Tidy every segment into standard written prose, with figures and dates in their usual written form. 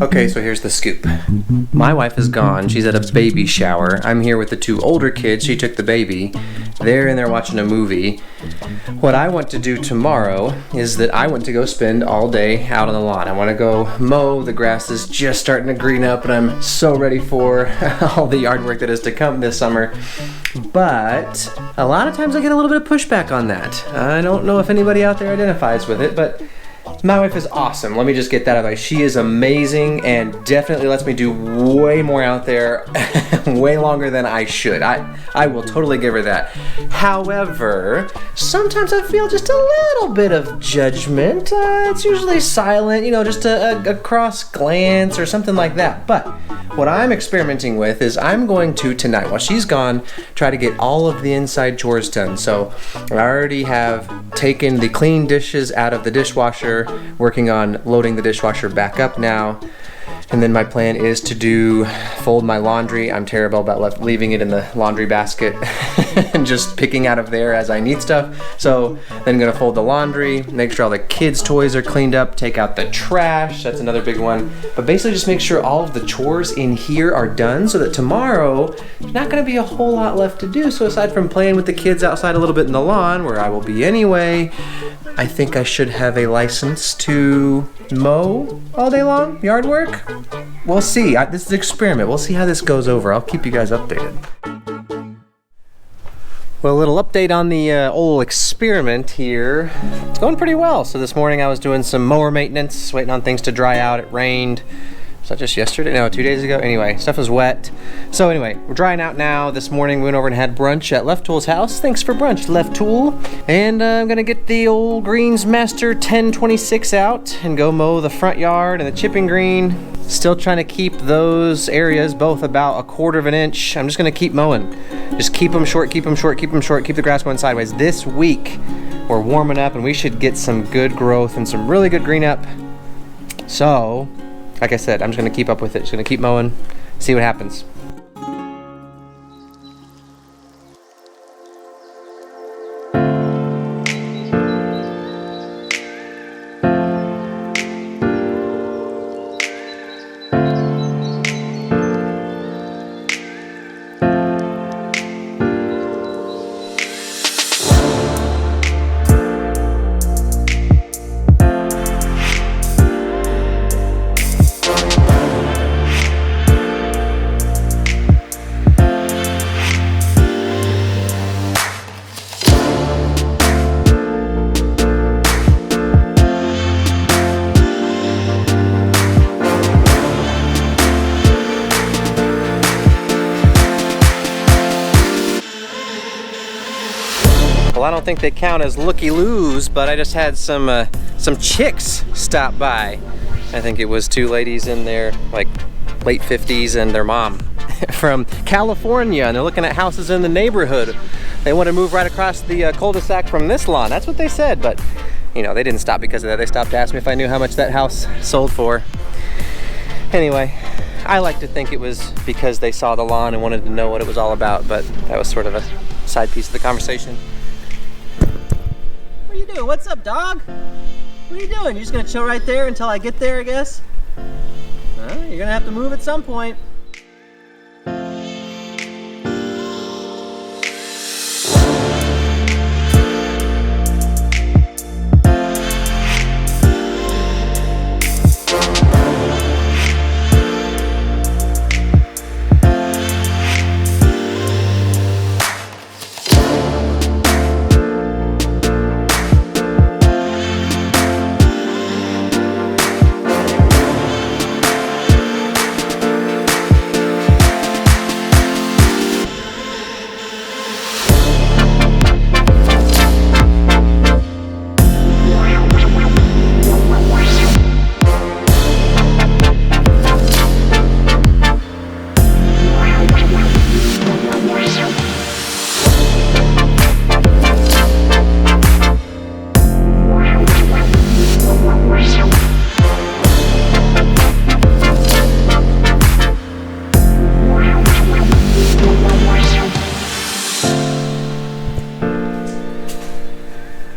Okay, so here's the scoop. My wife is gone. She's at a baby shower. I'm here with the two older kids. She took the baby. They're in there watching a movie. What I want to do tomorrow is that I want to go spend all day out on the lawn. I want to go mow. The grass is just starting to green up, and I'm so ready for all the yard work that is to come this summer. But a lot of times I get a little bit of pushback on that. I don't know if anybody out there identifies with it, but my wife is awesome. Let me just get that out of the way. She is amazing and definitely lets me do way more out there, way longer than I should. I will totally give her that. However, sometimes I feel just a little bit of judgment. It's usually silent, just a cross glance or something like that. But what I'm experimenting with is I'm going to, tonight, while she's gone, try to get all of the inside chores done. So I already have taken the clean dishes out of the dishwasher, working on loading the dishwasher back up now. And then my plan is to fold my laundry. I'm terrible about leaving it in the laundry basket and just picking out of there as I need stuff. So then I'm gonna fold the laundry, make sure all the kids' toys are cleaned up, take out the trash, that's another big one. But basically just make sure all of the chores in here are done so that tomorrow, there's not gonna be a whole lot left to do. So aside from playing with the kids outside a little bit in the lawn, where I will be anyway, I think I should have a license to mow all day long, yard work. We'll see. This is an experiment. We'll see how this goes over. I'll keep you guys updated. Well, a little update on the old experiment here. It's going pretty well. So this morning I was doing some mower maintenance, waiting on things to dry out. It rained. Was that just yesterday? No, 2 days ago. Anyway, stuff was wet. So anyway, we're drying out now. This morning we went over and had brunch at Left Tool's house. Thanks for brunch, Left Tool. And I'm gonna get the old Greens Master 1026 out and go mow the front yard and the chipping green. Still trying to keep those areas both about 1/4 of an inch. I'm just gonna keep mowing. Just keep them short, keep them short, keep them short, keep the grass going sideways. This week we're warming up and we should get some good growth and some really good green up. So, like I said, I'm just gonna keep up with it. Just gonna keep mowing, see what happens. Well, I don't think they count as looky-loos, but I just had some chicks stop by. I think it was two ladies in their like late 50s and their mom from California, and they're looking at houses in the neighborhood. They want to move right across the cul-de-sac from this lawn. That's what they said, but they didn't stop because of that. They stopped to ask me if I knew how much that house sold for. Anyway, I like to think it was because they saw the lawn and wanted to know what it was all about, but that was sort of a side piece of the conversation. What are you doing? What's up, dog? What are you doing? You're just gonna chill right there until I get there, I guess? You're gonna have to move at some point.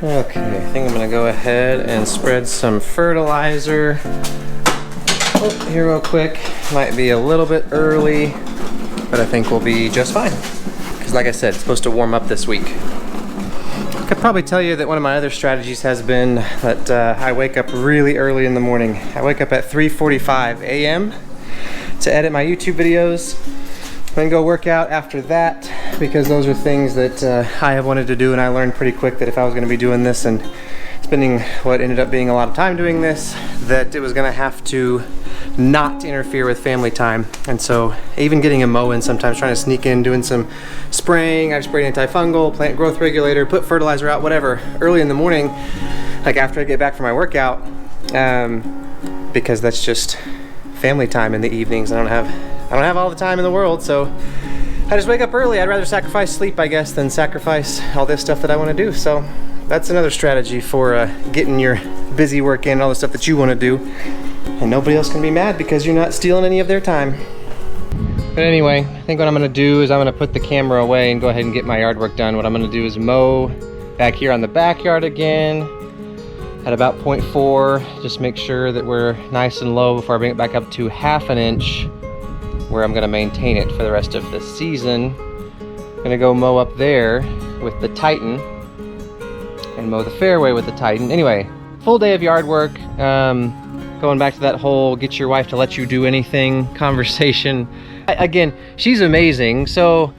Okay, I think I'm gonna go ahead and spread some fertilizer Oh, here real quick. Might be a little bit early, but I think we'll be just fine. Because like I said, it's supposed to warm up this week. I could probably tell you that one of my other strategies has been that I wake up really early in the morning. I wake up at 3:45 a.m. to edit my YouTube videos, then go work out after that, because those are things that I have wanted to do, and I learned pretty quick that if I was going to be doing this and spending what ended up being a lot of time doing this, that it was going to have to not interfere with family time. And so even getting a mow in, sometimes trying to sneak in, doing some spraying. I've sprayed antifungal, plant growth regulator, put fertilizer out, whatever, early in the morning, like after I get back from my workout, because that's just family time in the evenings. I don't have all the time in the world, so I just wake up early. I'd rather sacrifice sleep, I guess, than sacrifice all this stuff that I want to do. So that's another strategy for getting your busy work in and all the stuff that you want to do. And nobody else can be mad because you're not stealing any of their time. But anyway, I think what I'm going to do is I'm going to put the camera away and go ahead and get my yard work done. What I'm going to do is mow back here on the backyard again at about 0.4. Just make sure that we're nice and low before I bring it back up to 1/2 inch, where I'm going to maintain it for the rest of the season. I'm going to go mow up there with the Titan and mow the fairway with the Titan. Anyway, full day of yard work. Going back to that whole get your wife to let you do anything conversation. Again, she's amazing, so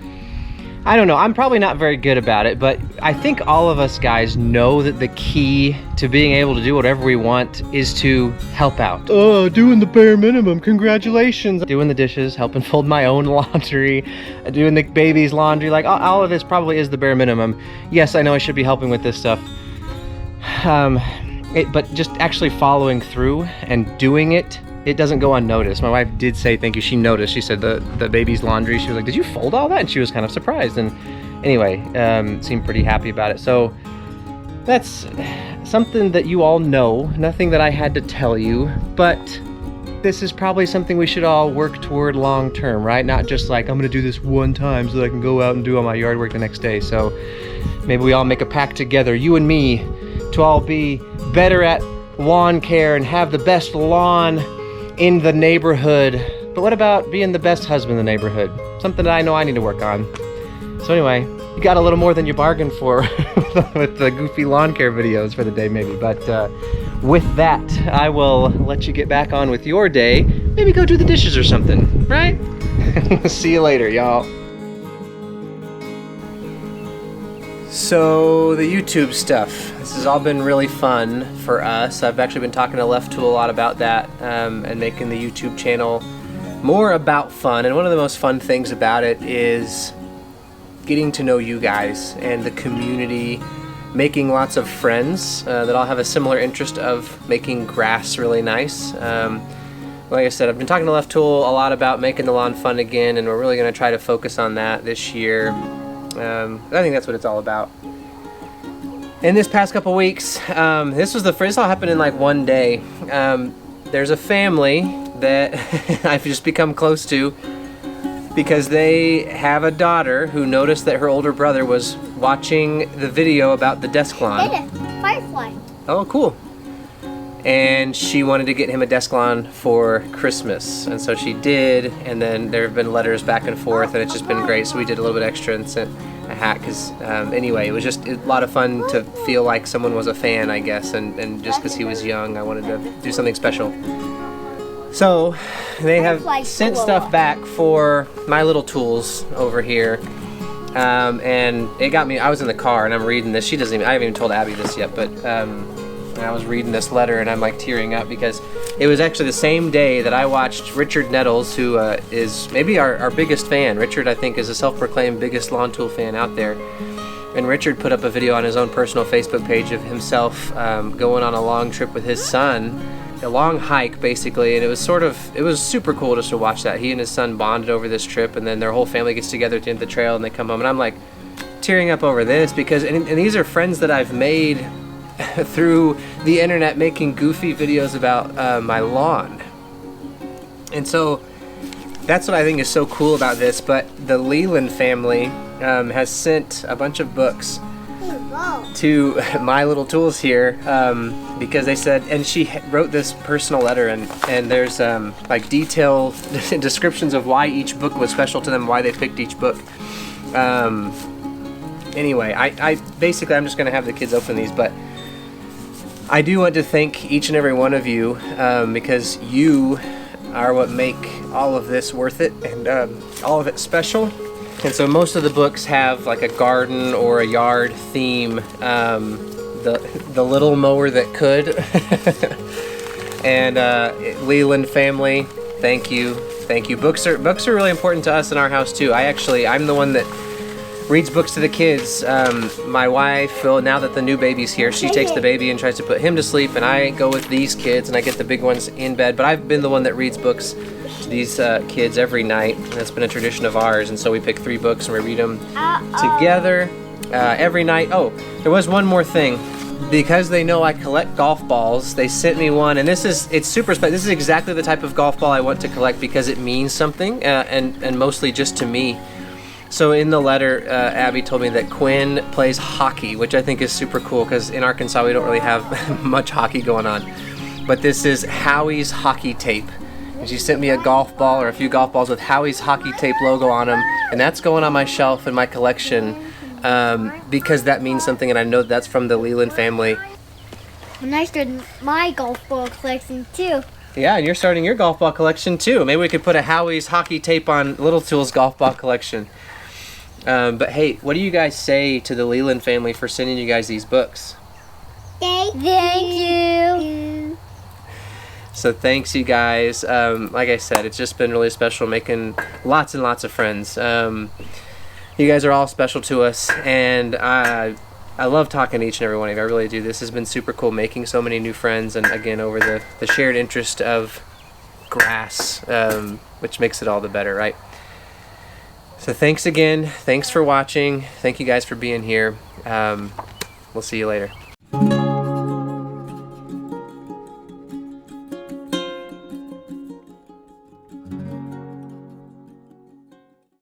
I don't know, I'm probably not very good about it, but I think all of us guys know that the key to being able to do whatever we want is to help out. Oh, doing the bare minimum, congratulations. Doing the dishes, helping fold my own laundry, doing the baby's laundry, like all of this probably is the bare minimum. Yes, I know I should be helping with this stuff. But just actually following through and doing it, it doesn't go unnoticed. My wife did say thank you. She noticed. She said the baby's laundry, she was like, did you fold all that? And she was kind of surprised. And anyway, seemed pretty happy about it. So that's something that you all know, nothing that I had to tell you, but this is probably something we should all work toward long term, right? Not just like, I'm gonna do this one time so that I can go out and do all my yard work the next day. So maybe we all make a pact together, you and me, to all be better at lawn care and have the best lawn in the neighborhood. But what about being the best husband in the neighborhood? Something that I know I need to work on. So anyway, you got a little more than you bargained for with the goofy lawn care videos for the day maybe. But with that, I will let you get back on with your day. Maybe go do the dishes or something, right? See you later, y'all. So the YouTube stuff, this has all been really fun for us. I've actually been talking to Left Tool a lot about that, and making the YouTube channel more about fun. And one of the most fun things about it is getting to know you guys and the community, making lots of friends that all have a similar interest of making grass really nice. Like I said, I've been talking to Left Tool a lot about making the lawn fun again, and we're really going to try to focus on that this year. I think that's what it's all about. In this past couple weeks, this all happened in like one day. There's a family that I've just become close to because they have a daughter who noticed that her older brother was watching the video about the desk lawn. Hey, firefly. Oh, cool. And she wanted to get him a desk lawn for Christmas, and so she did, and then there have been letters back and forth, and it's just been great. So we did a little bit extra and sent a hat, because anyway, it was just a lot of fun to feel like someone was a fan, I guess, and just because he was young, I wanted to do something special. So they have sent stuff back for my little tools over here, and it got me. I was in the car and I'm reading this. I haven't even told Abby this yet, but and I was reading this letter and I'm like tearing up because it was actually the same day that I watched Richard Nettles, who is maybe our biggest fan. Richard, I think, is a self-proclaimed biggest lawn tool fan out there. And Richard put up a video on his own personal Facebook page of himself going on a long trip with his son, a long hike basically, and it was super cool just to watch that. He and his son bonded over this trip, and then their whole family gets together at the end of the trail and they come home, and I'm like tearing up over this because and these are friends that I've made through the internet, making goofy videos about my lawn. And so that's what I think is so cool about this. But the Leland family has sent a bunch of books to My Little Tools here because they said, and she wrote this personal letter, and there's like detailed descriptions of why each book was special to them, why they picked each book. Anyway, I basically, I'm just going to have the kids open these, but I do want to thank each and every one of you because you are what make all of this worth it and all of it special. And so most of the books have like a garden or a yard theme. The little mower that could. And Leland family, thank you. Books are really important to us in our house too. I'm the one that reads books to the kids. My wife, now that the new baby's here, she takes the baby and tries to put him to sleep, and I go with these kids and I get the big ones in bed. But I've been the one that reads books to these kids every night, and that's been a tradition of ours. And so we pick 3 books and we read them together every night. Oh, there was one more thing. Because they know I collect golf balls, they sent me one, and it's super special. This is exactly the type of golf ball I want to collect because it means something, and mostly just to me. So in the letter, Abby told me that Quinn plays hockey, which I think is super cool because in Arkansas we don't really have much hockey going on. But this is Howie's hockey tape. And she sent me a golf ball or a few golf balls with Howie's hockey tape logo on them, and that's going on my shelf in my collection because that means something, and I know that's from the Leland family. And I started my golf ball collection too. Yeah, and you're starting your golf ball collection too. Maybe we could put a Howie's hockey tape on Little Tools golf ball collection. But hey, what do you guys say to the Leland family for sending you guys these books? Thank you. So thanks, you guys. Like I said, it's just been really special making lots and lots of friends. You guys are all special to us, and I love talking to each and every one of you. I really do. This has been super cool, making so many new friends, and again, over the shared interest of grass, which makes it all the better, right? So thanks again. Thanks for watching. Thank you guys for being here. We'll see you later.